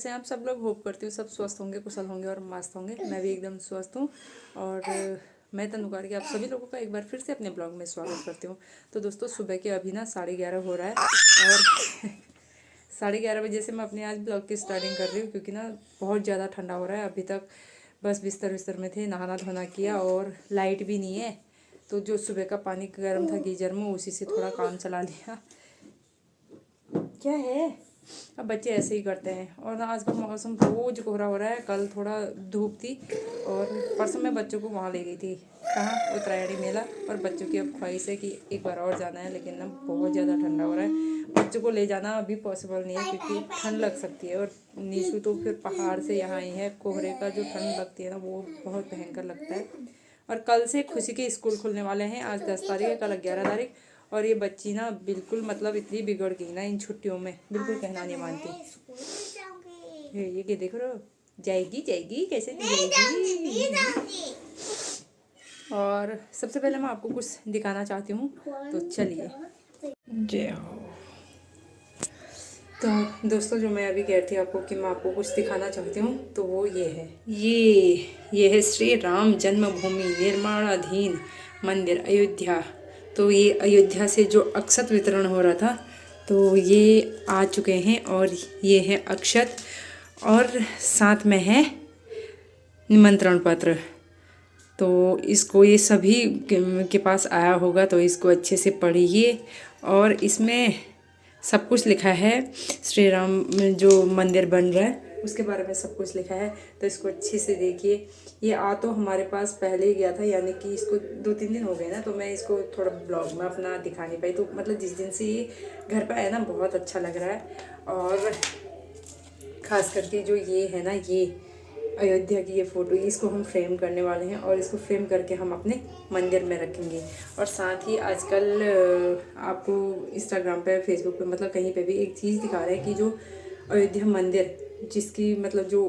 कैसे हैं आप सब लोग। होप करती हूँ सब स्वस्थ होंगे, कुशल होंगे और मस्त होंगे। मैं भी एकदम स्वस्थ हूँ और मैं तनुकार के आप सभी लोगों का एक बार फिर से अपने ब्लॉग में स्वागत करती हूँ। तो दोस्तों सुबह के अभी ना 11:30 हो रहा है और 11:30 बजे से मैं अपने आज ब्लॉग की स्टार्टिंग कर रही हूँ क्योंकि ना बहुत ज़्यादा ठंडा हो रहा है। अभी तक बस बिस्तर में थे, नहाना धोना किया और लाइट भी नहीं है, तो जो सुबह का पानी गर्म था गीजर में उसी से थोड़ा काम चला लिया। क्या है, अब बच्चे ऐसे ही करते हैं। और ना आज का मौसम रोज कोहरा हो रहा है। कल थोड़ा धूप थी और परसों मैं बच्चों को वहाँ ले गई थी, कहाँ, उत्तरायणी मेला। और बच्चों की अब ख्वाहिश है कि एक बार और जाना है, लेकिन ना बहुत ज़्यादा ठंडा हो रहा है। बच्चों को ले जाना अभी पॉसिबल नहीं है क्योंकि ठंड लग सकती है। और नीशू तो फिर पहाड़ से यहाँ आई है, कोहरे का जो ठंड लगती है ना वो बहुत भयंकर लगता है। और कल से खुशी के स्कूल खुलने वाले हैं। आज 10 तारीख है, कल 11 तारीख। और ये बच्ची ना बिल्कुल मतलब इतनी बिगड़ गई ना इन छुट्टियों में, बिल्कुल कहना नहीं मानती। ये देख रहे हो, जाएगी कैसे नहीं जाएगी। और सबसे पहले मैं आपको कुछ दिखाना चाहती हूँ, तो चलिए। जय हो। तो दोस्तों जो मैं अभी कह रही थी आपको कि मैं आपको कुछ दिखाना चाहती हूँ, तो वो ये है, ये है श्री राम जन्मभूमि निर्माणाधीन मंदिर अयोध्या। तो ये अयोध्या से जो अक्षत वितरण हो रहा था, तो ये आ चुके हैं और ये है अक्षत और साथ में है निमंत्रण पत्र। तो इसको ये सभी के पास आया होगा, तो इसको अच्छे से पढ़िए। और इसमें सब कुछ लिखा है, श्री राम जो मंदिर बन रहा है उसके बारे में सब कुछ लिखा है। तो इसको अच्छे से देखिए। ये आ तो हमारे पास पहले ही गया था, यानी कि इसको 2-3 दिन हो गए ना, तो मैं इसको थोड़ा ब्लॉग में अपना दिखा नहीं पाई। तो मतलब जिस दिन से ये घर पर आया ना बहुत अच्छा लग रहा है। और ख़ास करके जो ये है ना, ये अयोध्या की ये फ़ोटो, इसको हम फ्रेम करने वाले हैं और इसको फ्रेम करके हम अपने मंदिर में रखेंगे। और साथ ही आजकल आपको इंस्टाग्राम पे, फेसबुक पे, मतलब कहीं पे भी एक चीज़ दिखा रहे हैं कि जो अयोध्या मंदिर जिसकी मतलब जो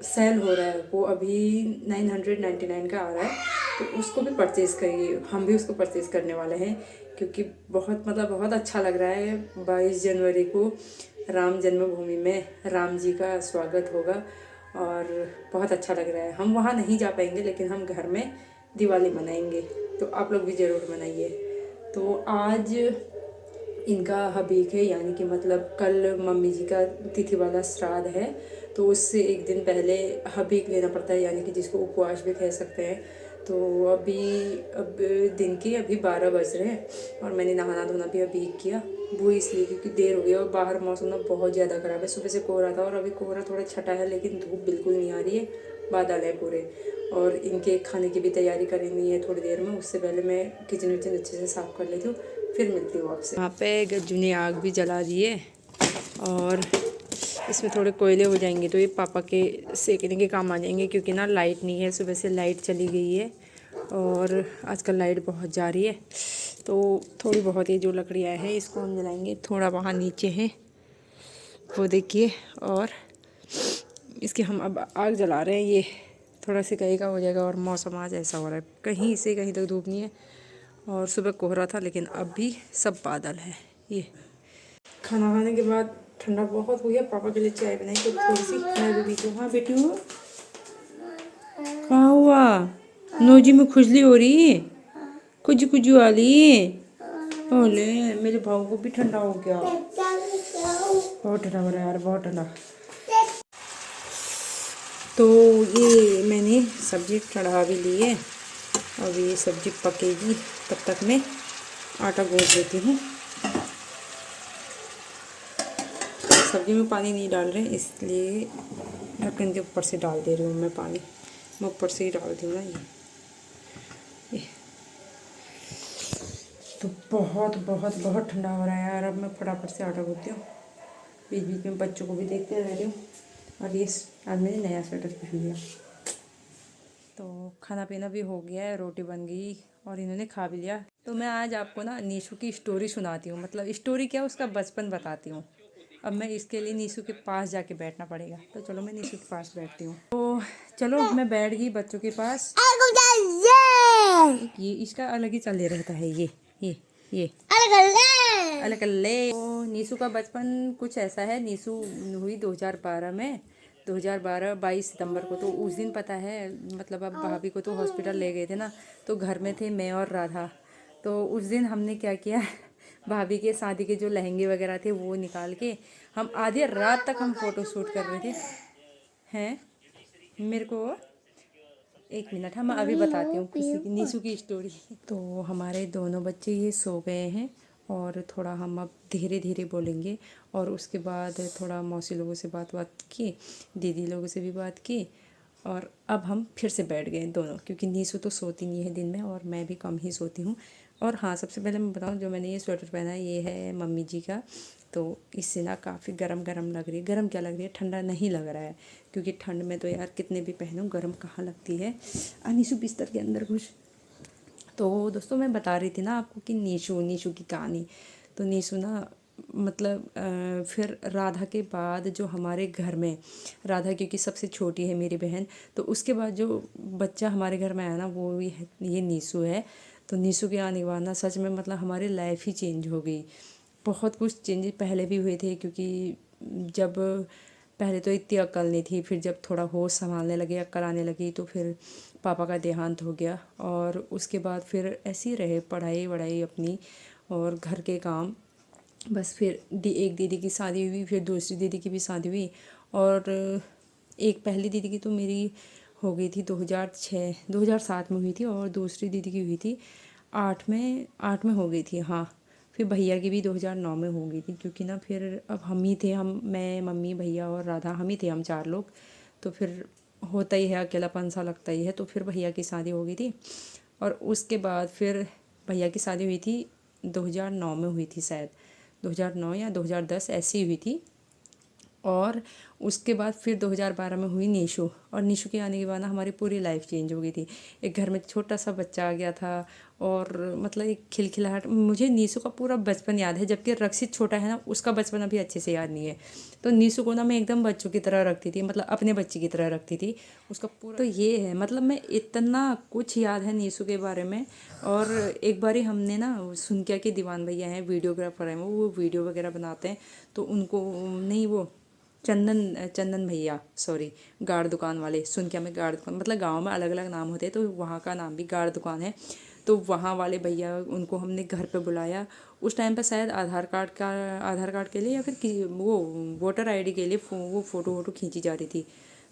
सेल हो रहा है वो अभी 999 का आ रहा है, तो उसको भी परचेज़ करिए। हम भी उसको परचेज़ करने वाले हैं क्योंकि बहुत अच्छा लग रहा है। 22 जनवरी को राम जन्मभूमि में राम जी का स्वागत होगा और बहुत अच्छा लग रहा है। हम वहाँ नहीं जा पाएंगे लेकिन हम घर में दिवाली मनाएंगे, तो आप लोग भी ज़रूर मनाइए। तो आज इनका हबीक है, यानी कि मतलब कल मम्मी जी का तिथि वाला श्राद्ध है, तो उससे एक दिन पहले हबीक लेना पड़ता है, यानी कि जिसको उपवास भी कह सकते हैं। तो अब दिन के अभी 12 बज रहे हैं और मैंने नहाना धोना भी अभी किया, वो इसलिए क्योंकि देर हो गया और बाहर मौसम ना बहुत ज़्यादा ख़राब है। सुबह से कोहरा था और अभी कोहरा थोड़ा छटा है, लेकिन धूप बिल्कुल नहीं आ रही है, बादल है पूरे। और इनके खाने की भी तैयारी करनी है थोड़ी देर में, उससे पहले मैं किचन विचन अच्छे से साफ़ कर लेती हूँ, फिर मिलती हूँ आपसे। यहाँ पे गज्जू ने आग भी जला दिए और इसमें थोड़े कोयले हो जाएंगे तो ये पापा के सेकने के काम आ जाएंगे, क्योंकि ना लाइट नहीं है, सुबह से लाइट चली गई है और आजकल लाइट बहुत जा रही है। तो थोड़ी बहुत ये जो लकड़ियाँ हैं इसको हम जलाएंगे। थोड़ा वहाँ नीचे है वो देखिए, और इसके हम अब आग जला रहे हैं। ये थोड़ा सिकाई का हो जाएगा और मौसम आज ऐसा हो रहा है, कहीं से कहीं तक धूप नहीं है और सुबह कोहरा था, लेकिन अब भी सब बादल है। ये खाना खाने के बाद ठंडा बहुत हो गया, पापा के लिए चाय बनाई तो थोड़ी सी मैं भी पीती हूँ। हाँ बेटू, क्या हुआ? नोजी में खुजली हो रही है, खुजू वाली। ओले मेरे भाव को भी ठंडा हो गया, बहुत ठंडा हो रहा है यार, बहुत ठंडा। तो ये मैंने सब्जी चढ़ा भी ली है, अब ये सब्जी पकेगी, तब तक मैं आटा गूंथ देती हूँ। सब्जी में पानी नहीं डाल रहे इसलिए ढक्कन के ऊपर से डाल दे रही हूँ मैं पानी, मैं ऊपर से ही डालती हूँ ना ये। तो बहुत ठंडा हो रहा है यार। अब मैं फटाफट से आटा गूंथती हूँ, बीच बीच में बच्चों को भी देखते रह रही हूँ। और ये आज मैंने नया स्वेटर पहन लिया। तो खाना पीना भी हो गया है, रोटी बन गई और इन्होंने खा भी लिया। तो मैं आज आपको ना नीशू की स्टोरी सुनाती हूँ, मतलब स्टोरी क्या, उसका बचपन बताती हूँ। अब मैं इसके लिए नीशू के पास जाके बैठना पड़ेगा, तो चलो मैं नीशू के पास बैठती हूँ। तो चलो मैं बैठ गई बच्चों के पास। ये इसका अलग ही चल रहता है, ये अलग ले। तो नीसू का बचपन कुछ ऐसा है। नीसू हुई 2012 में, 2012 22 सितंबर को। तो उस दिन पता है, मतलब अब भाभी को तो हॉस्पिटल ले गए थे ना, तो घर में थे मैं और राधा। तो उस दिन हमने क्या किया, भाभी के शादी के जो लहंगे वगैरह थे वो निकाल के हम आधी रात तक हम फ़ोटो शूट कर रहे थे। हैं, मेरे को 1 मिनट, हम अभी बताती हूँ किसी की नीसू की स्टोरी। तो हमारे दोनों बच्चे ये सो गए हैं और थोड़ा हम अब धीरे धीरे बोलेंगे, और उसके बाद थोड़ा मौसी लोगों से बात की, दीदी लोगों से भी बात की, और अब हम फिर से बैठ गए दोनों, क्योंकि नीसू तो सोती नहीं है दिन में और मैं भी कम ही सोती हूँ। और हाँ, सबसे पहले मैं बताऊँ, जो मैंने ये स्वेटर पहना है ये है मम्मी जी का। तो इससे ना काफ़ी गरम गरम लग रही है। गरम क्या लग रही है, ठंडा नहीं लग रहा है, क्योंकि ठंड में तो यार कितने भी पहनूं गरम कहाँ लगती है। नीसू बिस्तर के अंदर घुस। तो दोस्तों मैं बता रही थी ना आपको कि नीशू नीशू की कहानी। तो नीशू ना, मतलब फिर राधा के बाद जो हमारे घर में, राधा क्योंकि सबसे छोटी है मेरी बहन, तो उसके बाद जो बच्चा हमारे घर में आया ना वो ये नीशू है। तो नीशू के आने के बाद ना सच में मतलब हमारी लाइफ ही चेंज हो गई। बहुत कुछ चेंजेस पहले भी हुए थे, क्योंकि जब पहले तो इतनी अक्ल नहीं थी, फिर जब थोड़ा होश संभालने लगे, अक्ल आने लगी, तो फिर पापा का देहांत हो गया। और उसके बाद फिर ऐसे ही रहे, पढ़ाई वढ़ाई अपनी और घर के काम। बस फिर एक दीदी की शादी हुई, फिर दूसरी दीदी की भी शादी हुई, और एक पहली दीदी की तो मेरी हो गई थी 2007 में हुई थी, और दूसरी दीदी की हुई थी 8 में हो गई थी। हाँ, फिर भैया की भी 2009 में हो गई थी, क्योंकि ना फिर अब हम ही थे, मैं मम्मी भैया और राधा, हम ही थे, हम 4 लोग। तो फिर होता ही है, अकेलापन सा लगता ही है। तो फिर भैया की शादी हो गई थी, और उसके बाद फिर भैया की शादी हुई थी 2009 में हुई थी शायद, 2009 या 2010 ऐसी हुई थी। और उसके बाद फिर 2012 में हुई नीशू, और नीशू के आने के बाद ना हमारी पूरी लाइफ चेंज हो गई थी। एक घर में छोटा सा बच्चा आ गया था, और मतलब एक खिलखिलाहट। मुझे नीशू का पूरा बचपन याद है, जबकि रक्षित छोटा है ना, उसका बचपन अभी अच्छे से याद नहीं है। तो नीशू को ना मैं एकदम बच्चों की तरह रखती थी, मतलब अपने बच्चे की तरह रखती थी उसका पूरा। तो ये है, मतलब मैं इतना कुछ याद है नीशू के बारे में। और एक बारी हमने ना, सुनकिया के दीवान भैया हैं, वीडियोग्राफर हैं, वो वीडियो वगैरह बनाते हैं, तो उनको नहीं, वो चंदन भैया, सॉरी, गाड़ दुकान वाले, सुनकिया में गाड़ दुकान, मतलब गांव में अलग अलग नाम होते हैं, तो वहाँ का नाम भी गाड़ दुकान है। तो वहाँ वाले भैया, उनको हमने घर पे बुलाया। उस टाइम पर शायद आधार कार्ड के लिए या फिर वो वोटर आईडी के लिए वो फ़ोटो खींची जा रही थी।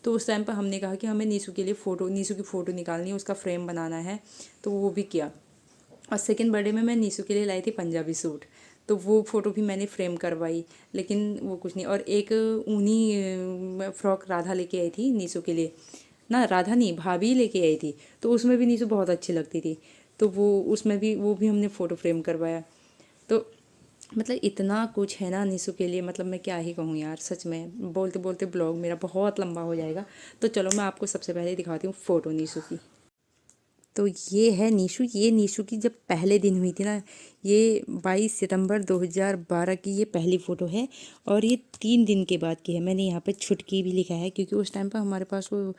तो उस टाइम पर हमने कहा कि हमें नीशू के लिए नीशू की फ़ोटो निकालनी है, उसका फ्रेम बनाना है। तो वो भी किया। और सेकंड बर्थडे में मैं नीशू के लिए लाई थी पंजाबी सूट, तो वो फ़ोटो भी मैंने फ्रेम करवाई, लेकिन वो कुछ नहीं। और एक ऊनी फ्रॉक राधा लेके आई थी नीशू के लिए, ना राधा नहीं, भाभी लेके आई थी, तो उसमें भी नीशू बहुत अच्छी लगती थी। तो वो उसमें भी वो भी हमने फ़ोटो फ्रेम करवाया। तो मतलब इतना कुछ है ना नीशू के लिए, मतलब मैं क्या ही कहूँ यार, सच में बोलते बोलते ब्लॉग मेरा बहुत लंबा हो जाएगा। तो चलो मैं आपको सबसे पहले दिखाती हूँ फ़ोटो नीशू की। तो ये है नीशू, ये नीशू की जब पहले दिन हुई थी ना, ये 22 सितंबर 2012 की ये पहली फ़ोटो है, और ये 3 दिन के बाद की है। मैंने यहाँ पे छुटकी भी लिखा है, क्योंकि उस टाइम पर हमारे पास वो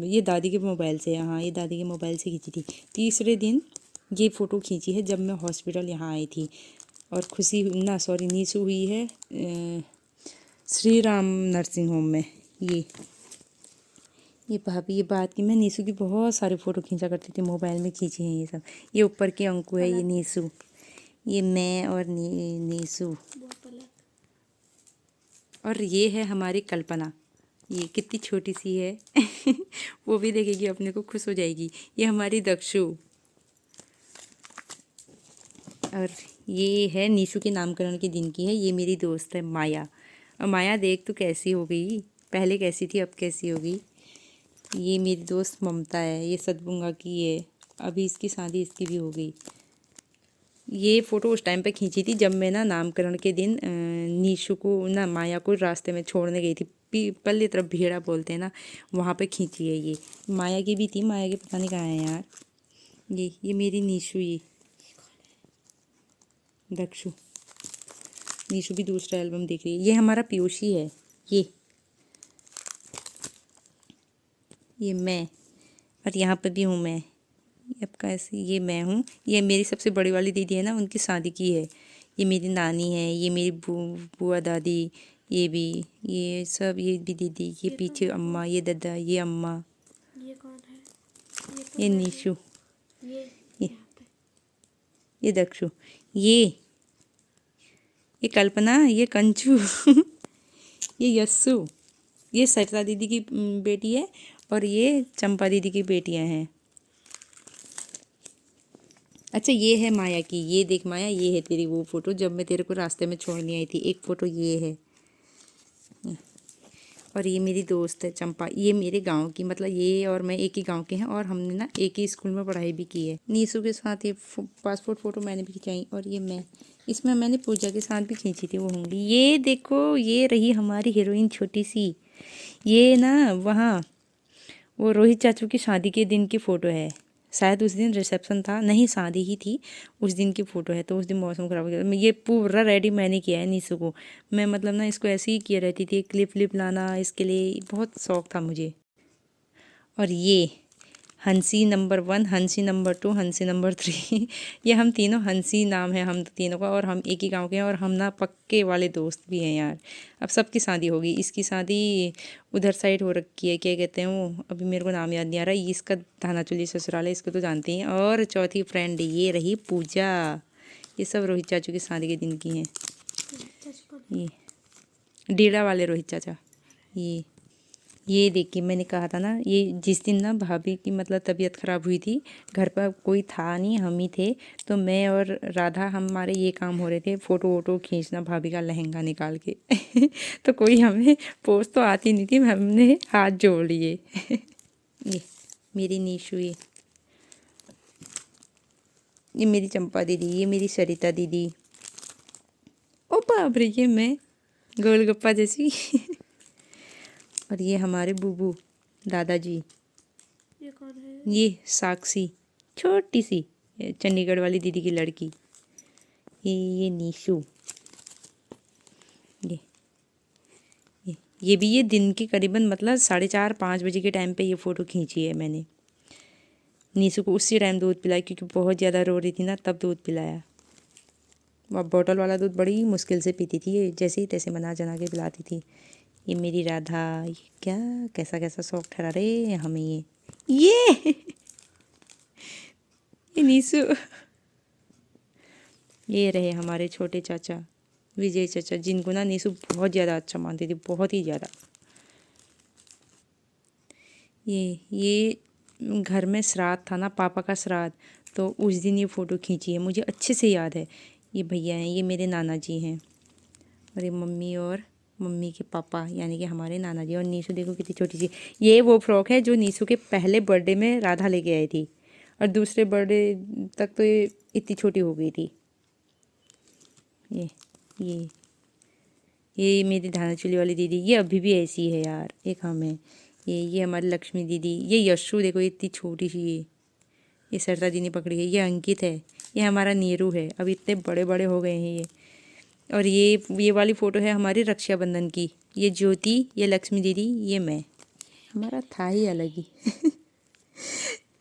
ये दादी के मोबाइल से, हाँ ये दादी के मोबाइल से खींची थी। तीसरे दिन ये फ़ोटो खींची है जब मैं हॉस्पिटल यहाँ आई थी। और खुशी ना, सॉरी, नीशू हुई है श्री राम नर्सिंग होम में। ये भाभी, ये बात की, मैं नीशू की बहुत सारी फ़ोटो खींचा करती थी, मोबाइल में खींची हैं ये सब। ये ऊपर के अंकु है, ये नीशू, ये मैं और नीशू। और ये है हमारी कल्पना, ये कितनी छोटी सी है वो भी देखेगी अपने को, खुश हो जाएगी। ये हमारी दक्षु। और ये है नीशू के नामकरण के दिन की है, ये मेरी दोस्त है माया। और माया देख तो कैसी हो गई, पहले कैसी थी अब कैसी हो गई। ये मेरी दोस्त ममता है, ये सतबुंगा की है, अभी इसकी शादी इसकी भी हो गई। ये फ़ोटो उस टाइम पे खींची थी जब मैं ना नामकरण के दिन नीशू को ना, माया को रास्ते में छोड़ने गई थी। पीपल की तरफ भेड़ा बोलते हैं ना, वहाँ पे खींची है ये। माया की भी थी, माया की पता नहीं कहाँ है यार। ये मेरी नीशू, ये दक्षु। नीशू भी दूसरा एल्बम देख रही है। ये हमारा पीयूषी है, ये मैं, और यहाँ पे भी हूँ मैं। अब कैसे, ये मैं हूँ। ये मेरी सबसे बड़ी वाली दीदी है ना, उनकी शादी की है। ये मेरी नानी है, ये मेरी बुआ दादी, ये भी, ये सब, ये भी दीदी, ये पीछे अम्मा, ये दादा, ये अम्मा, ये कौन है? ये ये कौन है? नीशु, ये ये यहाँ पे। ये दक्षु, ये कल्पना, ये कंचू ये यस्सु, ये सरिता दीदी की बेटी है, और ये चंपा दीदी की बेटियां हैं। अच्छा, ये है माया की, ये देख माया, ये है तेरी वो फोटो जब मैं तेरे को रास्ते में छोड़ने आई थी, एक फोटो ये है। और ये मेरी दोस्त है चंपा, ये मेरे गांव की, मतलब ये और मैं एक ही गांव के हैं, और हमने ना एक ही स्कूल में पढ़ाई भी की है। नीसू के साथ ये पासपोर्ट फ़ोटो मैंने भी खिंचाई, और ये मैं, इसमें मैंने पूजा के साथ भी खींची थी वो होंगी। ये देखो, ये रही हमारी हीरोइन छोटी सी। ये ना वहाँ वो रोहित चाचू की शादी के दिन की फ़ोटो है, शायद उस दिन रिसेप्शन था, नहीं शादी ही थी, उस दिन की फ़ोटो है। तो उस दिन मौसम ख़राब हो गया, ये पूरा रेडी मैंने किया है नीसू को। मैं मतलब ना इसको ऐसे ही किए रहती थी, क्लिप व्लिप लाना, इसके लिए बहुत शौक था मुझे। और ये हंसी नंबर 1, हंसी नंबर 2, हंसी नंबर 3 ये हम तीनों, हंसी नाम है हम तीनों का, और हम एक ही गांव के हैं, और हम ना पक्के वाले दोस्त भी हैं यार। अब सबकी शादी होगी, इसकी शादी उधर साइड हो रखी है, क्या कहते हैं वो, अभी मेरे को नाम याद नहीं आ रहा है। इसका धानाचुली ससुराल है, इसको तो जानते हैं। और चौथी फ्रेंड ये रही पूजा। ये सब रोहित चाचू की शादी के दिन की हैं। ये डेरा वाले रोहित चाचा। ये देखिए, मैंने कहा था ना, ये जिस दिन ना भाभी की मतलब तबीयत ख़राब हुई थी, घर पर कोई था नहीं, हम ही थे, तो मैं और राधा हमारे ये काम हो रहे थे, फ़ोटो वोटो खींचना भाभी का लहंगा निकाल के तो कोई हमें पोज तो आती नहीं थी, हमने हाथ जोड़ लिए ये मेरी नीशु, ये मेरी चंपा दीदी, ये मेरी सरिता दीदी। ओ बाप रे, ये मैं गोलगप्पा जैसी और ये हमारे बूबू दादाजी। ये कौन है? ये साक्षी, छोटी सी चंडीगढ़ वाली दीदी की लड़की। ये नीशू। ये भी, ये दिन के करीबन मतलब 4:30-5 बजे के टाइम पे ये फ़ोटो खींची है मैंने। नीशू को उसी टाइम दूध पिलाया, क्योंकि बहुत ज़्यादा रो रही थी ना, तब दूध पिलाया। वह बोतल वाला दूध बड़ी मुश्किल से पीती थी, ये जैसे ही तैसे मना जना के पिलाती थी। ये मेरी राधा, ये क्या कैसा कैसा शौक ठहरा रहे हमें ये ये नीसू। ये रहे हमारे छोटे चाचा विजय चाचा, जिनको ना नीसू बहुत ज़्यादा अच्छा मानती थी, बहुत ही ज़्यादा। ये घर में श्राद्ध था ना, पापा का श्राद्ध, तो उस दिन ये फ़ोटो खींची है, मुझे अच्छे से याद है। ये भैया हैं, ये मेरे नाना जी हैं, और ये मम्मी और मम्मी के पापा, यानी कि हमारे नाना जी। और नीशू देखो कितनी छोटी सी। ये वो फ्रॉक है जो नीशू के पहले बर्थडे में राधा लेके आई थी, और दूसरे बर्थडे तक तो ये इतनी छोटी हो गई थी। ये ये मेरी धानाचूली वाली दीदी, ये अभी भी ऐसी है यार, एक हम है। ये हमारी लक्ष्मी दीदी। ये यशु देखो, इतनी छोटी सी। ये सरता दी ने पकड़ी है। ये अंकित है। ये हमारा नीरू है, अब इतने बड़े बड़े हो गए हैं ये। और ये वाली फ़ोटो है हमारी रक्षाबंधन की। ये ज्योति, ये लक्ष्मी दीदी, ये मैं, हमारा था ही अलग ही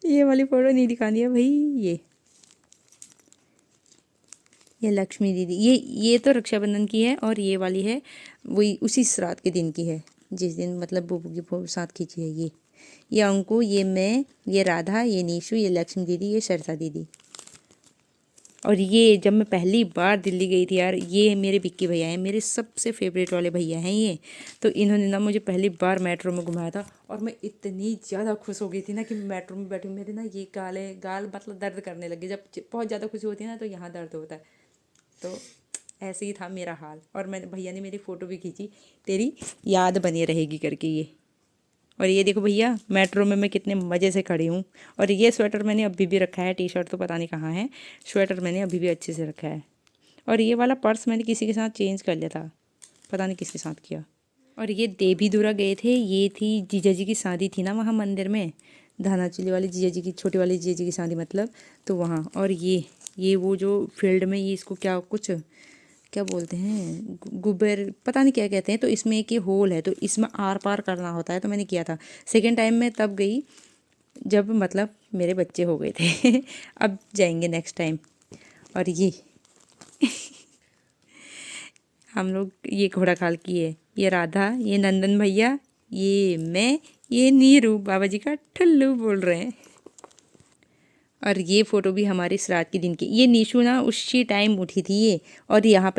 ये वाली फ़ोटो नहीं दिखानी है भाई। ये लक्ष्मी दीदी, ये तो रक्षाबंधन की है, और ये वाली है वही उसी श्राद्ध के दिन की है, जिस दिन मतलब बुबू के साथ खींची है। ये अंकु, ये मैं, ये राधा, ये नीशु, ये लक्ष्मी दीदी, ये सरसा दीदी। और ये जब मैं पहली बार दिल्ली गई थी यार, ये मेरे विक्की भैया हैं, मेरे सबसे फेवरेट वाले भैया हैं ये। तो इन्होंने ना मुझे पहली बार मेट्रो में घुमाया था, और मैं इतनी ज़्यादा खुश हो गई थी ना कि मेट्रो में बैठी, मेरे ना ये गाल मतलब दर्द करने लगे। जब बहुत ज़्यादा खुशी होती है ना, तो यहाँ दर्द होता है। तो ऐसे ही था मेरा हाल। और मैंने, भैया ने मेरी फ़ोटो भी खींची, तेरी याद बनी रहेगी करके ये। और ये देखो भैया, मेट्रो में मैं कितने मज़े से खड़ी हूँ। और ये स्वेटर मैंने अभी भी रखा है, टी शर्ट तो पता नहीं कहाँ है, स्वेटर मैंने अभी भी अच्छे से रखा है। और ये वाला पर्स मैंने किसी के साथ चेंज कर लिया था, पता नहीं किसके साथ किया। और ये देवीधुरा गए थे, ये थी जीजा जी की शादी थी ना वहाँ मंदिर में, धानाचूली वाली जीजा जी की, छोटी वाली जीजा जी की शादी मतलब, तो वहाँ। और ये वो जो फील्ड में, ये इसको क्या बोलते हैं, गुब्बर पता नहीं क्या कहते हैं, तो इसमें एक ये होल है, तो इसमें आर पार करना होता है, तो मैंने किया था। सेकेंड टाइम में तब गई जब मतलब मेरे बच्चे हो गए थे अब जाएंगे नेक्स्ट टाइम। और ये हम लोग ये घोड़ा खाल की है, ये राधा, ये नंदन भैया, ये मैं, ये नीरू, बाबा जी का ठुल्लू बोल रहे हैं। और ये फ़ोटो भी हमारे श्राद्ध के दिन की। ये नीशू ना उसी टाइम उठी थी ये, और यहाँ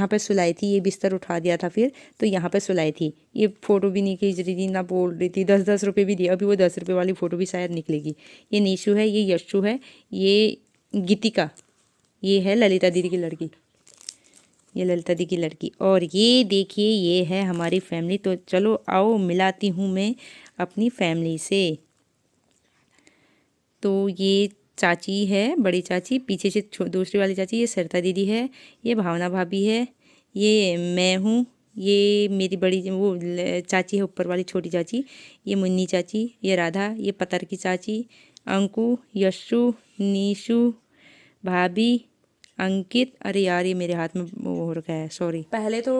पे सुलाई थी, ये बिस्तर उठा दिया था फिर, तो यहाँ पे सुलाई थी। ये फ़ोटो भी नहीं खींच रही थी ना, बोल रही थी 10-10 रुपये भी दिए, अभी वो 10 रुपये वाली फ़ोटो भी शायद निकलेगी। ये नीशू है, ये यशु है, ये गीतिका, ये है ललिता दीदी की लड़की, ये ललिता दी की लड़की। और ये देखिए ये है हमारी फैमिली। तो चलो आओ मिलाती हूँ मैं अपनी फैमिली से। तो ये चाची है, बड़ी चाची, पीछे से दूसरी वाली चाची, ये सरिता दीदी है, ये भावना भाभी है, ये मैं हूँ, ये मेरी बड़ी वो चाची है ऊपर वाली छोटी चाची, ये मुन्नी चाची, ये राधा, ये पतर की चाची, अंकु, यशु, नीशु, भाभी, अंकित। अरे यार ये मेरे हाथ में वो हो रखा है, सॉरी। पहले तो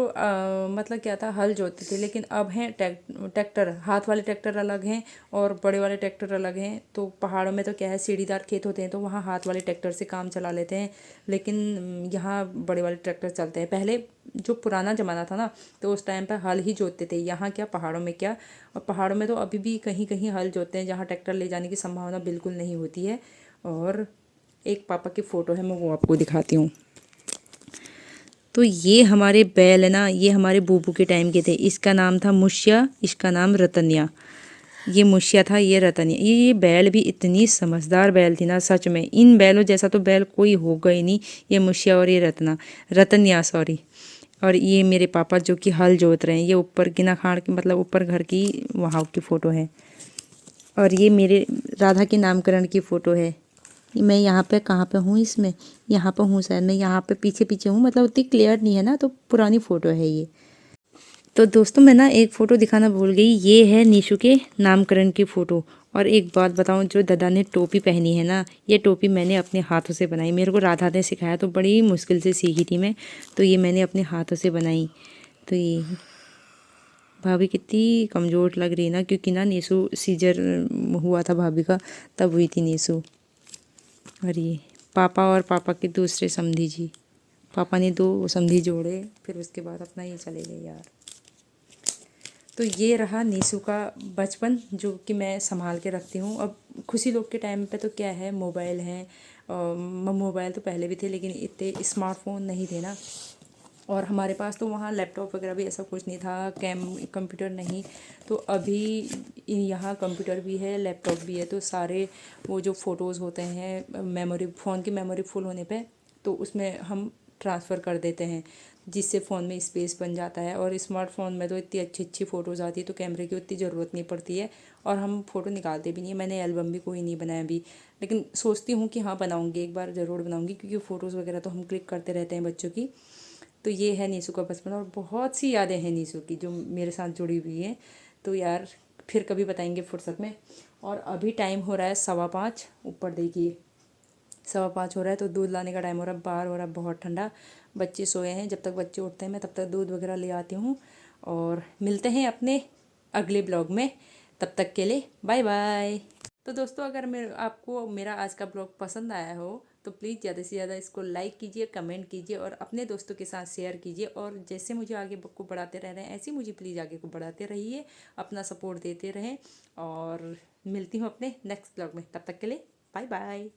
मतलब क्या था, हल जोतते थे, लेकिन अब हैं ट्रैक्टर। हाथ वाले ट्रैक्टर अलग हैं और बड़े वाले ट्रैक्टर अलग हैं। तो पहाड़ों में तो क्या है, सीढ़ीदार खेत होते हैं तो वहाँ हाथ वाले ट्रैक्टर से काम चला लेते हैं, लेकिन यहाँ बड़े वाले ट्रैक्टर चलते हैं। पहले जो पुराना ज़माना था ना, तो उस टाइम पर हल ही जोतते थे। यहाँ क्या, पहाड़ों में क्या, और पहाड़ों में तो अभी भी कहीं कहीं हल जोतते हैं जहाँ ट्रैक्टर ले जाने की संभावना बिल्कुल नहीं होती है। और एक पापा की फ़ोटो है, मैं वो आपको दिखाती हूँ। तो ये हमारे बैल है ना, ये हमारे बूबू के टाइम के थे। इसका नाम था मुशिया, इसका नाम रतनिया। ये मुशिया था, ये रतनिया। ये बैल भी इतनी समझदार बैल थी ना, सच में इन बैलों जैसा तो बैल कोई होगा ही नहीं। ये मुशिया और ये रतनिया सॉरी। और ये मेरे पापा जो कि हल जोत रहे हैं। ये ऊपर गिना खाड़ की, मतलब ऊपर घर की वहाँ की फ़ोटो है। और ये मेरे राधा के नामकरण की फ़ोटो है। मैं यहाँ पे कहाँ पे हूँ, इसमें यहाँ पे हूँ शायद, मैं यहाँ पे पीछे पीछे हूँ, मतलब उतनी क्लियर नहीं है ना, तो पुरानी फ़ोटो है ये। तो दोस्तों मैं ना एक फ़ोटो दिखाना भूल गई, ये है नीशू के नामकरण की फ़ोटो। और एक बात बताऊँ, जो दादा ने टोपी पहनी है ना, ये टोपी मैंने अपने हाथों से बनाई। मेरे को राधा ने सिखाया, तो बड़ी मुश्किल से सीखी थी मैं, तो ये मैंने अपने हाथों से बनाई। तो ये भाभी कितनी कमज़ोर लग रही है ना, क्योंकि ना नीशू सीजर हुआ था भाभी का, तब हुई थी नीशू। और ये पापा और पापा के दूसरे समधी जी, पापा ने 2 समधी जोड़े, फिर उसके बाद अपना ये चले गए यार। तो ये रहा नीशू का बचपन, जो कि मैं संभाल के रखती हूँ। अब खुशी लोग के टाइम पे तो क्या है, मोबाइल हैं, मोबाइल तो पहले भी थे लेकिन इतने स्मार्टफोन नहीं थे ना। और हमारे पास तो वहाँ लैपटॉप वगैरह भी ऐसा कुछ नहीं था, कंप्यूटर नहीं। तो अभी यहाँ कंप्यूटर भी है, लैपटॉप भी है, तो सारे वो जो फ़ोटोज़ होते हैं मेमोरी, फ़ोन की मेमोरी फुल होने पे तो उसमें हम ट्रांसफ़र कर देते हैं, जिससे फ़ोन में स्पेस बन जाता है। और स्मार्टफोन में तो इतनी अच्छी अच्छी फ़ोटोज़ आती है, तो कैमरे की उतनी ज़रूरत नहीं पड़ती है, और हम फ़ोटो निकालते भी नहीं। मैंने एल्बम भी कोई नहीं बनाया अभी, लेकिन सोचती हूँ कि हाँ बनाऊँगी, एक बार ज़रूर बनाऊँगी, क्योंकि फ़ोटोज़ वगैरह तो हम क्लिक करते रहते हैं बच्चों की। तो ये है नीशू का बचपन, और बहुत सी यादें हैं नीशू की जो मेरे साथ जुड़ी हुई हैं। तो यार फिर कभी बताएंगे फुर्सत में। और अभी टाइम हो रहा है 5:15, ऊपर देखिए 5:15 हो रहा है, तो दूध लाने का टाइम हो रहा है। बाहर हो रहा है बहुत ठंडा, बच्चे सोए हैं। जब तक बच्चे उठते हैं मैं तब तक दूध वगैरह ले आती हूँ, और मिलते हैं अपने अगले ब्लॉग में। तब तक के लिए बाय बाय। तो दोस्तों अगर आपको मेरा आज का ब्लॉग पसंद आया हो तो प्लीज़ ज़्यादा से ज़्यादा इसको लाइक कीजिए, कमेंट कीजिए, और अपने दोस्तों के साथ शेयर कीजिए। और जैसे मुझे आगे को बढ़ाते रह रहे हैं, ऐसे मुझे प्लीज़ आगे को बढ़ाते रहिए, अपना सपोर्ट देते रहें। और मिलती हूँ अपने नेक्स्ट ब्लॉग में, तब तक के लिए बाय बाय।